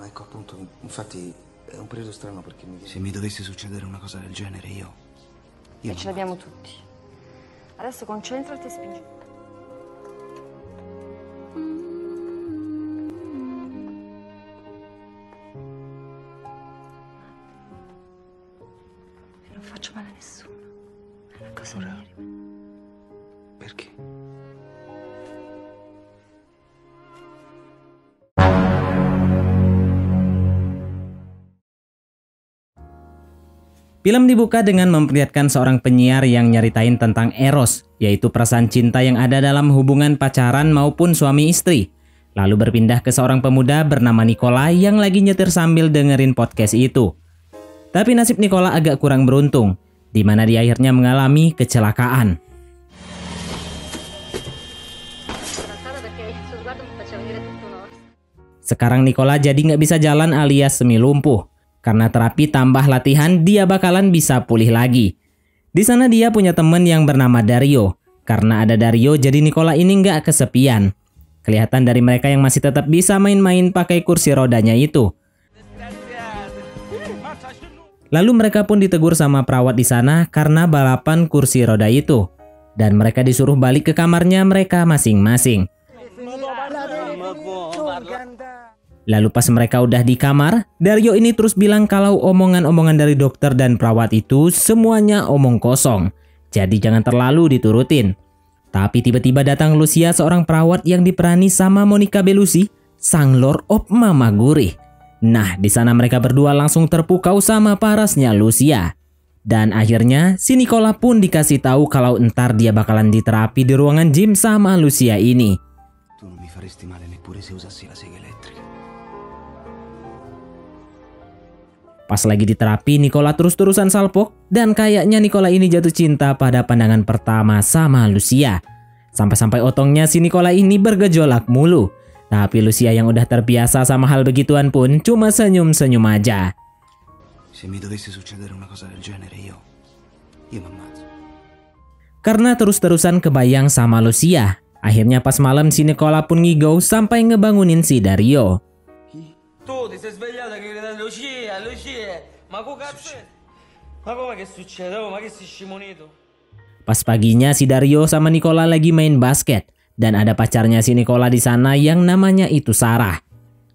ecco appunto, infatti è un periodo strano perché Se mi dovesse succedere una cosa del genere io E ce l'abbiamo tutti. Adesso concentrati e spingi. Io non faccio male a nessuno. Cosa mi rimane? Perché? Film dibuka dengan memperlihatkan seorang penyiar yang nyeritain tentang eros, yaitu perasaan cinta yang ada dalam hubungan pacaran maupun suami istri. Lalu berpindah ke seorang pemuda bernama Nicola yang lagi nyetir sambil dengerin podcast itu. Tapi nasib Nicola agak kurang beruntung, di mana dia akhirnya mengalami kecelakaan. Sekarang Nicola jadi nggak bisa jalan alias semi lumpuh. Karena terapi tambah latihan, dia bakalan bisa pulih lagi. Di sana dia punya temen yang bernama Dario. Karena ada Dario, jadi Nicola ini nggak kesepian. Kelihatan dari mereka yang masih tetap bisa main-main pakai kursi rodanya itu. Lalu mereka pun ditegur sama perawat di sana karena balapan kursi roda itu. Dan mereka disuruh balik ke kamarnya mereka masing-masing. Lalu pas mereka udah di kamar, Dario ini terus bilang kalau omongan-omongan dari dokter dan perawat itu semuanya omong kosong. Jadi jangan terlalu diturutin. Tapi tiba-tiba datang Lucia, seorang perawat yang diperani sama Monica Bellucci, sang Lord of Mama Gurih. Nah, di sana mereka berdua langsung terpukau sama parasnya Lucia. Dan akhirnya si Nicola pun dikasih tahu kalau entar dia bakalan diterapi di ruangan gym sama Lucia ini. Tu non mi faresti male neppure se usassi la sega elettrica. Pas lagi di terapi, Nicola terus-terusan salpok dan kayaknya Nicola ini jatuh cinta pada pandangan pertama sama Lucia. Sampai-sampai otongnya si Nicola ini bergejolak mulu. Tapi Lucia yang udah terbiasa sama hal begituan pun cuma senyum-senyum aja. Se mi dovesse succedere una cosa del genere io m'ammazzo. Karena terus-terusan kebayang sama Lucia, akhirnya pas malam si Nicola pun ngigau sampai ngebangunin si Dario. Tu ti sei svegliata che grida Lucia, Lucia, ma che cazzo è? Ma come che succede? Oh, ma che sei scimunito? Pas paginya si Dario sama Nicola lagi main basket dan ada pacarnya si Nicola di sana yang namanya itu Sarah.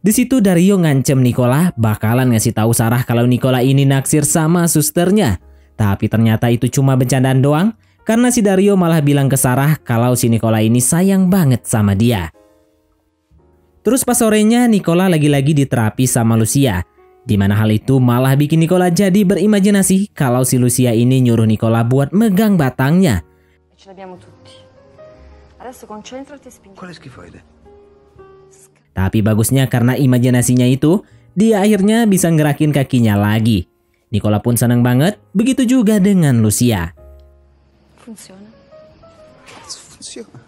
Di situ Dario ngancem Nicola bakalan ngasih tahu Sarah kalau Nicola ini naksir sama susternya. Tapi ternyata itu cuma bercandaan doang karena si Dario malah bilang ke Sarah kalau si Nicola ini sayang banget sama dia. Terus pas sorenya Nicola lagi-lagi diterapi sama Lucia. Di mana hal itu malah bikin Nicola jadi berimajinasi kalau si Lucia ini nyuruh Nicola buat megang batangnya. Ce l'abbiamo tutti. Adesso concentrati e spingi. Quale schifoide? Tapi bagusnya karena imajinasinya itu, dia akhirnya bisa ngerakin kakinya lagi. Nicola pun senang banget, begitu juga dengan Lucia. Funziona. Funziona.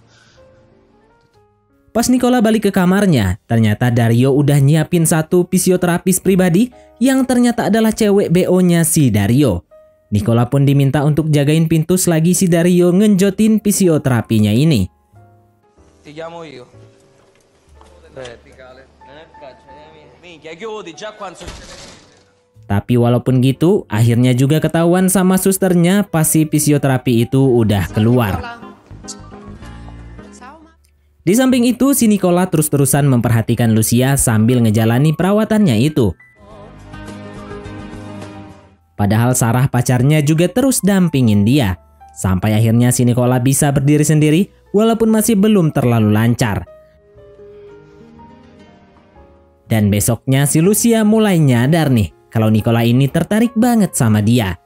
Pas Nicola balik ke kamarnya, ternyata Dario udah nyiapin satu fisioterapis pribadi yang ternyata adalah cewek BO-nya si Dario. Nicola pun diminta untuk jagain pintu selagi si Dario ngenjotin fisioterapinya ini. Ti chiamo io. Tapi walaupun gitu, akhirnya juga ketahuan sama susternya pas si fisioterapi itu udah keluar. Di samping itu, si Nicola terus-terusan memperhatikan Lucia sambil ngejalani perawatannya itu. Padahal Sarah pacarnya juga terus dampingin dia. Sampai akhirnya si Nicola bisa berdiri sendiri walaupun masih belum terlalu lancar. Dan besoknya si Lucia mulai nyadar nih kalau Nicola ini tertarik banget sama dia.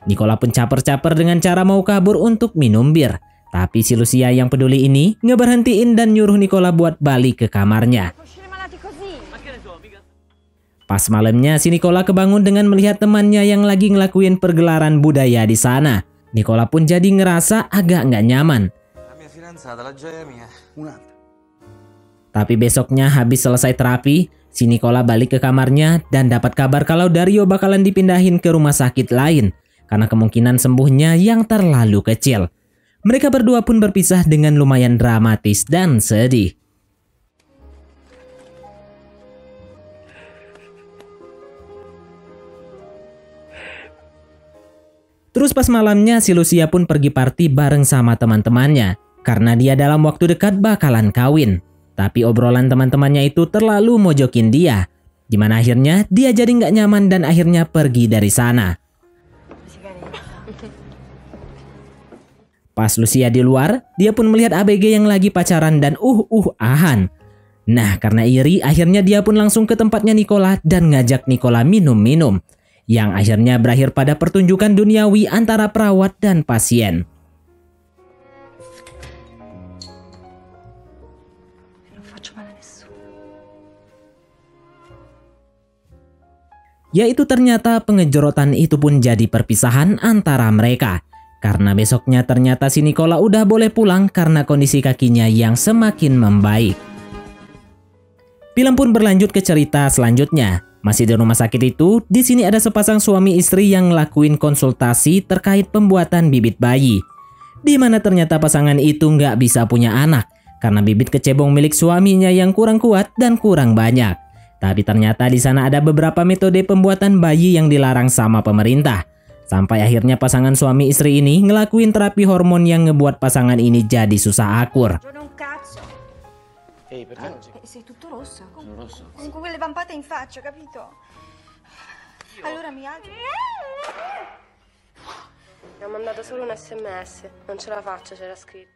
Nicola pun caper-caper dengan cara mau kabur untuk minum bir. Tapi si Lucia yang peduli ini ngeberhentiin dan nyuruh Nicola buat balik ke kamarnya. Pas malamnya si Nicola kebangun dengan melihat temannya yang lagi ngelakuin pergelaran budaya di sana. Nicola pun jadi ngerasa agak nggak nyaman. Tapi besoknya habis selesai terapi, si Nicola balik ke kamarnya dan dapat kabar kalau Dario bakalan dipindahin ke rumah sakit lain karena kemungkinan sembuhnya yang terlalu kecil. Mereka berdua pun berpisah dengan lumayan dramatis dan sedih. Terus pas malamnya si Lucia pun pergi party bareng sama teman-temannya karena dia dalam waktu dekat bakalan kawin. Tapi obrolan teman-temannya itu terlalu mojokin dia, dimana akhirnya dia jadi nggak nyaman dan akhirnya pergi dari sana. Pas Lucia di luar, dia pun melihat ABG yang lagi pacaran dan ahan. Nah, karena iri, akhirnya dia pun langsung ke tempatnya Nicola dan ngajak Nicola minum-minum. Yang akhirnya berakhir pada pertunjukan duniawi antara perawat dan pasien. Yaitu ternyata pengejorotan itu pun jadi perpisahan antara mereka. Karena besoknya ternyata si Nicola udah boleh pulang karena kondisi kakinya yang semakin membaik. Film pun berlanjut ke cerita selanjutnya. Masih di rumah sakit itu, di sini ada sepasang suami istri yang ngelakuin konsultasi terkait pembuatan bibit bayi. Di mana ternyata pasangan itu nggak bisa punya anak karena bibit kecebong milik suaminya yang kurang kuat dan kurang banyak. Tapi ternyata di sana ada beberapa metode pembuatan bayi yang dilarang sama pemerintah. Sampai akhirnya pasangan suami istri ini ngelakuin terapi hormon yang ngebuat pasangan ini jadi susah akur. Ehi, perché non Sei tutto rosso. sono rosso? Con quelle vampate in faccia, capito? Allora mi alzo. Mi ha mandato solo un SMS, non ce la faccio, c'era scritto.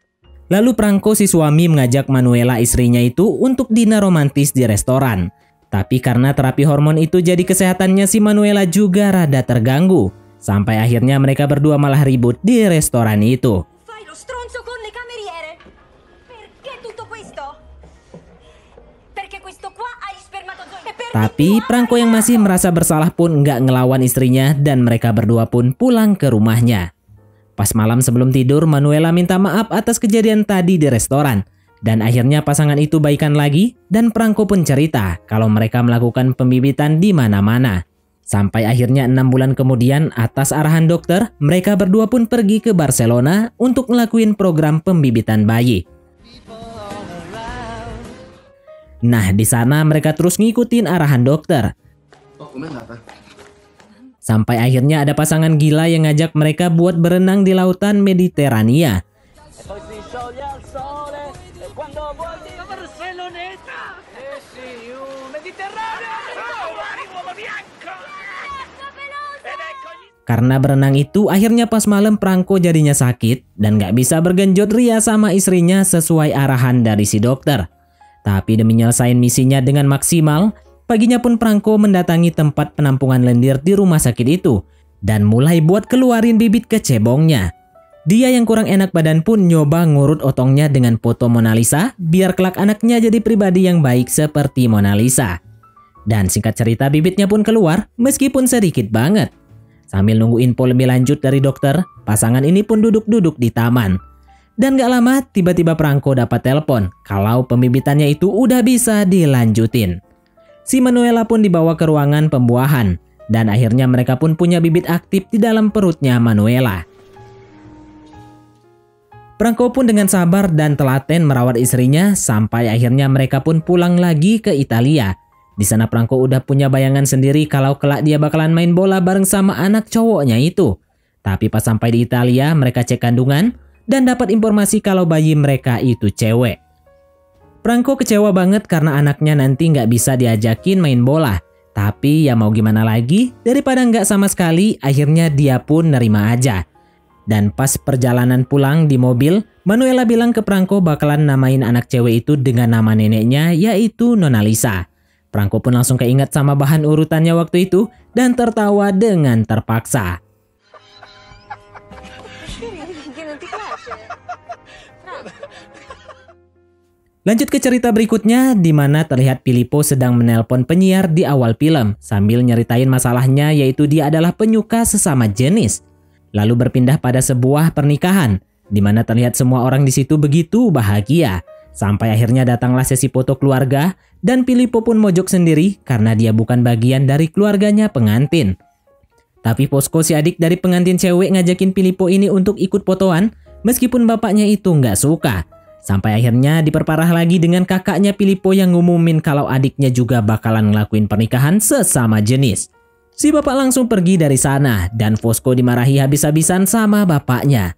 Lalu Franco si suami mengajak Manuela istrinya itu untuk dinner romantis di restoran. Tapi karena terapi hormon itu jadi kesehatannya si Manuela juga rada terganggu. Sampai akhirnya mereka berdua malah ribut di restoran itu. Fai lo stronzo con le cameriere. Perché tutto questo? Perché questo qua ha gli spermatozoi. Tapi Franco yang masih merasa bersalah pun nggak ngelawan istrinya dan mereka berdua pun pulang ke rumahnya. Pas malam sebelum tidur, Manuela minta maaf atas kejadian tadi di restoran. Dan akhirnya pasangan itu baikan lagi dan Franco pun cerita kalau mereka melakukan pembibitan di mana-mana. Sampai akhirnya 6 bulan kemudian atas arahan dokter, mereka berdua pun pergi ke Barcelona untuk ngelakuin program pembibitan bayi. Nah, di sana mereka terus ngikutin arahan dokter. Sampai akhirnya ada pasangan gila yang ngajak mereka buat berenang di lautan Mediterania. Karena berenang itu akhirnya pas malam Franco jadinya sakit dan gak bisa bergenjot ria sama istrinya sesuai arahan dari si dokter. Tapi demi nyelesain misinya dengan maksimal, paginya pun Franco mendatangi tempat penampungan lendir di rumah sakit itu dan mulai buat keluarin bibit kecebongnya. Dia yang kurang enak badan pun nyoba ngurut otongnya dengan foto Mona Lisa biar kelak anaknya jadi pribadi yang baik seperti Mona Lisa. Dan singkat cerita bibitnya pun keluar meskipun sedikit banget. Sambil nunggu info lebih lanjut dari dokter, pasangan ini pun duduk-duduk di taman. Dan gak lama tiba-tiba Franco dapat telepon kalau pembibitannya itu udah bisa dilanjutin. Si Manuela pun dibawa ke ruangan pembuahan dan akhirnya mereka pun punya bibit aktif di dalam perutnya Manuela. Franco pun dengan sabar dan telaten merawat istrinya sampai akhirnya mereka pun pulang lagi ke Italia. Di sana Franco udah punya bayangan sendiri kalau kelak dia bakalan main bola bareng sama anak cowoknya itu. Tapi pas sampai di Italia mereka cek kandungan dan dapat informasi kalau bayi mereka itu cewek. Franco kecewa banget karena anaknya nanti nggak bisa diajakin main bola. Tapi ya mau gimana lagi, daripada nggak sama sekali akhirnya dia pun nerima aja. Dan pas perjalanan pulang di mobil, Manuela bilang ke Franco bakalan namain anak cewek itu dengan nama neneknya yaitu Nona Lisa. Franco pun langsung keinget sama bahan urutannya waktu itu dan tertawa dengan terpaksa. Lanjut ke cerita berikutnya di mana terlihat Filippo sedang menelpon penyiar di awal film sambil nyeritain masalahnya yaitu dia adalah penyuka sesama jenis. Lalu berpindah pada sebuah pernikahan di mana terlihat semua orang di situ begitu bahagia. Sampai akhirnya datanglah sesi foto keluarga dan Filippo pun mojok sendiri karena dia bukan bagian dari keluarganya pengantin. Tapi Posko si adik dari pengantin cewek ngajakin Filippo ini untuk ikut fotoan meskipun bapaknya itu nggak suka. Sampai akhirnya diperparah lagi dengan kakaknya Filippo yang ngumumin kalau adiknya juga bakalan ngelakuin pernikahan sesama jenis. Si bapak langsung pergi dari sana dan Fosco dimarahi habis-habisan sama bapaknya.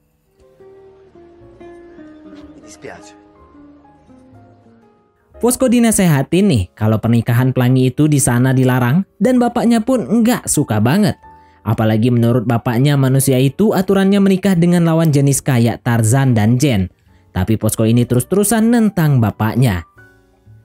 Fosco dinasehatin nih kalau pernikahan pelangi itu di sana dilarang dan bapaknya pun nggak suka banget. Apalagi menurut bapaknya manusia itu aturannya menikah dengan lawan jenis kayak Tarzan dan Jane. Tapi Fosco ini terus-terusan nentang bapaknya.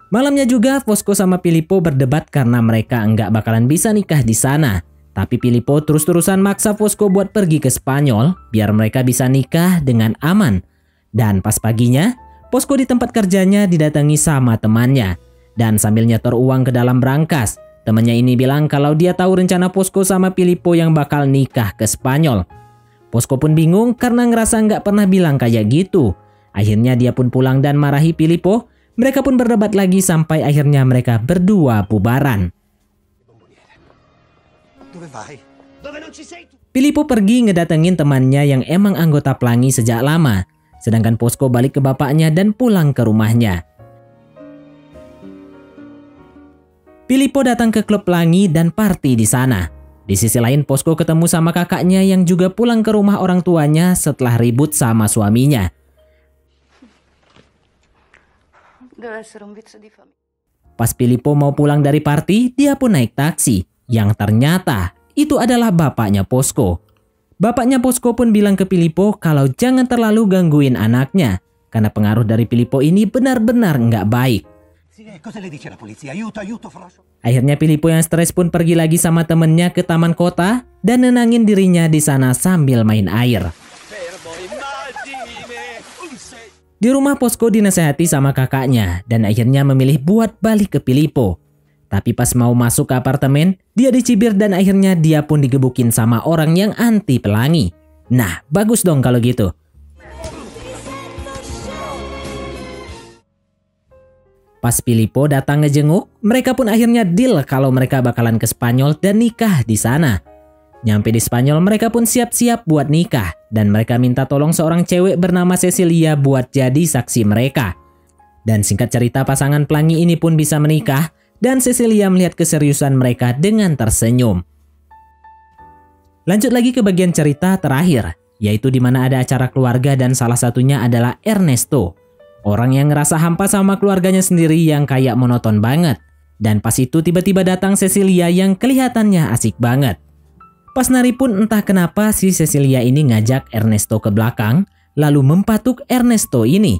Malamnya juga Fosco sama Filippo berdebat karena mereka nggak bakalan bisa nikah di sana. Tapi Filippo terus-terusan maksa Fosco buat pergi ke Spanyol biar mereka bisa nikah dengan aman. Dan pas paginya, Fosco di tempat kerjanya didatangi sama temannya. Dan sambil nyetor uang ke dalam brankas, temannya ini bilang kalau dia tahu rencana Fosco sama Filippo yang bakal nikah ke Spanyol. Fosco pun bingung karena ngerasa nggak pernah bilang kayak gitu. Akhirnya dia pun pulang dan marahi Filippo. Mereka pun berdebat lagi sampai akhirnya mereka berdua bubaran. Filippo pergi ngedatengin temannya yang emang anggota pelangi sejak lama. Sedangkan Fosco balik ke bapaknya dan pulang ke rumahnya. Filippo datang ke klub pelangi dan party di sana. Di sisi lain Fosco ketemu sama kakaknya yang juga pulang ke rumah orang tuanya setelah ribut sama suaminya. Pas Filippo mau pulang dari party, dia pun naik taksi. Yang ternyata itu adalah bapaknya Fosco. Bapaknya Fosco pun bilang ke Filippo kalau jangan terlalu gangguin anaknya. Karena pengaruh dari Filippo ini benar-benar nggak baik. Akhirnya Filippo yang stres pun pergi lagi sama temennya ke taman kota dan nenangin dirinya di sana sambil main air. Di rumah Fosco dinasehati sama kakaknya dan akhirnya memilih buat balik ke Filippo. Tapi pas mau masuk ke apartemen, dia dicibir dan akhirnya dia pun digebukin sama orang yang anti pelangi. Nah, bagus dong kalau gitu. Pas Filippo datang ngejenguk, mereka pun akhirnya deal kalau mereka bakalan ke Spanyol dan nikah di sana. Nyampe di Spanyol, mereka pun siap-siap buat nikah dan mereka minta tolong seorang cewek bernama Cecilia buat jadi saksi mereka. Dan singkat cerita pasangan pelangi ini pun bisa menikah dan Cecilia melihat keseriusan mereka dengan tersenyum. Lanjut lagi ke bagian cerita terakhir, yaitu di mana ada acara keluarga dan salah satunya adalah Ernesto. Orang yang ngerasa hampa sama keluarganya sendiri yang kayak monoton banget. Dan pas itu tiba-tiba datang Cecilia yang kelihatannya asik banget. Pas nari pun entah kenapa si Cecilia ini ngajak Ernesto ke belakang lalu mempatuk Ernesto ini.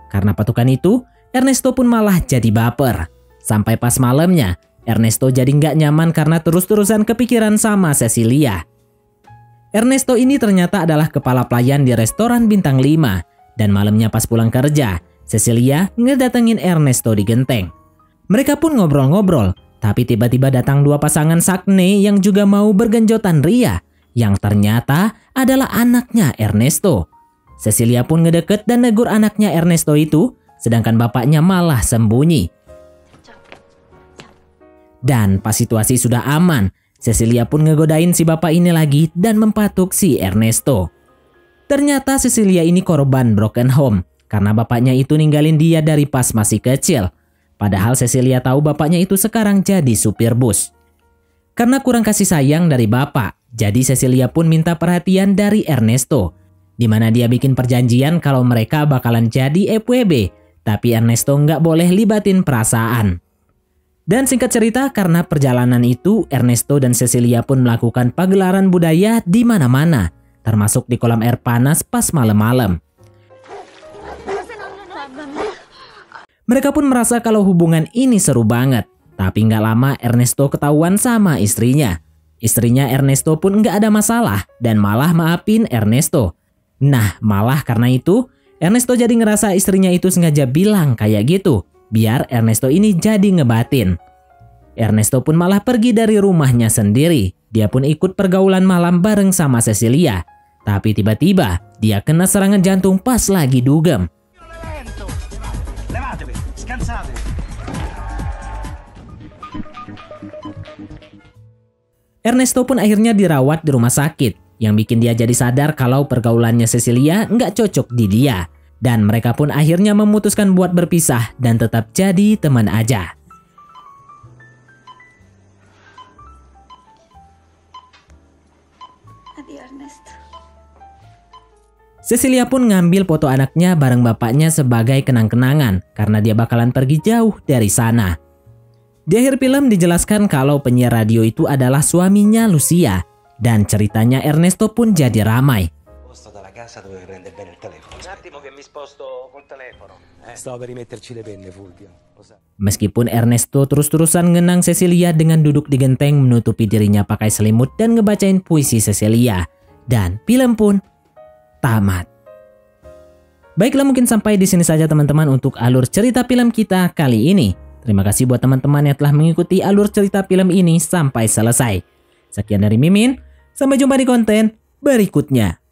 Karena patukan itu, Ernesto pun malah jadi baper. Sampai pas malamnya, Ernesto jadi nggak nyaman karena terus-terusan kepikiran sama Cecilia. Ernesto ini ternyata adalah kepala pelayan di restoran bintang 5. Dan malamnya pas pulang kerja, Cecilia ngedatengin Ernesto di genteng. Mereka pun ngobrol-ngobrol. Tapi tiba-tiba datang dua pasangan sakne yang juga mau bergenjotan ria, yang ternyata adalah anaknya Ernesto. Cecilia pun ngedeket dan negur anaknya Ernesto itu, sedangkan bapaknya malah sembunyi. Dan pas situasi sudah aman, Cecilia pun ngegodain si bapak ini lagi dan mempatuk si Ernesto. Ternyata Cecilia ini korban broken home, karena bapaknya itu ninggalin dia dari pas masih kecil. Padahal Cecilia tahu bapaknya itu sekarang jadi supir bus. Karena kurang kasih sayang dari bapak, jadi Cecilia pun minta perhatian dari Ernesto. Di mana dia bikin perjanjian kalau mereka bakalan jadi FWB, tapi Ernesto nggak boleh libatin perasaan. Dan singkat cerita, karena perjalanan itu, Ernesto dan Cecilia pun melakukan pagelaran budaya di mana-mana, termasuk di kolam air panas pas malam-malam. Mereka pun merasa kalau hubungan ini seru banget. Tapi nggak lama Ernesto ketahuan sama istrinya. Istrinya Ernesto pun nggak ada masalah dan malah maafin Ernesto. Nah, malah karena itu, Ernesto jadi ngerasa istrinya itu sengaja bilang kayak gitu, biar Ernesto ini jadi ngebatin. Ernesto pun malah pergi dari rumahnya sendiri. Dia pun ikut pergaulan malam bareng sama Cecilia. Tapi tiba-tiba, dia kena serangan jantung pas lagi dugem. Ernesto pun akhirnya dirawat di rumah sakit, yang bikin dia jadi sadar kalau pergaulannya Cecilia nggak cocok di dia. Dan mereka pun akhirnya memutuskan buat berpisah dan tetap jadi teman aja. Addio Ernesto. Cecilia pun ngambil foto anaknya bareng bapaknya sebagai kenang-kenangan karena dia bakalan pergi jauh dari sana. Di akhir film dijelaskan kalau penyiar radio itu adalah suaminya Lucia dan ceritanya Ernesto pun jadi ramai. Meskipun Ernesto terus-terusan ngenang Cecilia dengan duduk di genteng menutupi dirinya pakai selimut dan ngebacain puisi Cecilia. Dan film pun tamat. Baiklah, mungkin sampai di sini saja teman-teman untuk alur cerita film kita kali ini. Terima kasih buat teman-teman yang telah mengikuti alur cerita film ini sampai selesai. Sekian dari Mimin, sampai jumpa di konten berikutnya.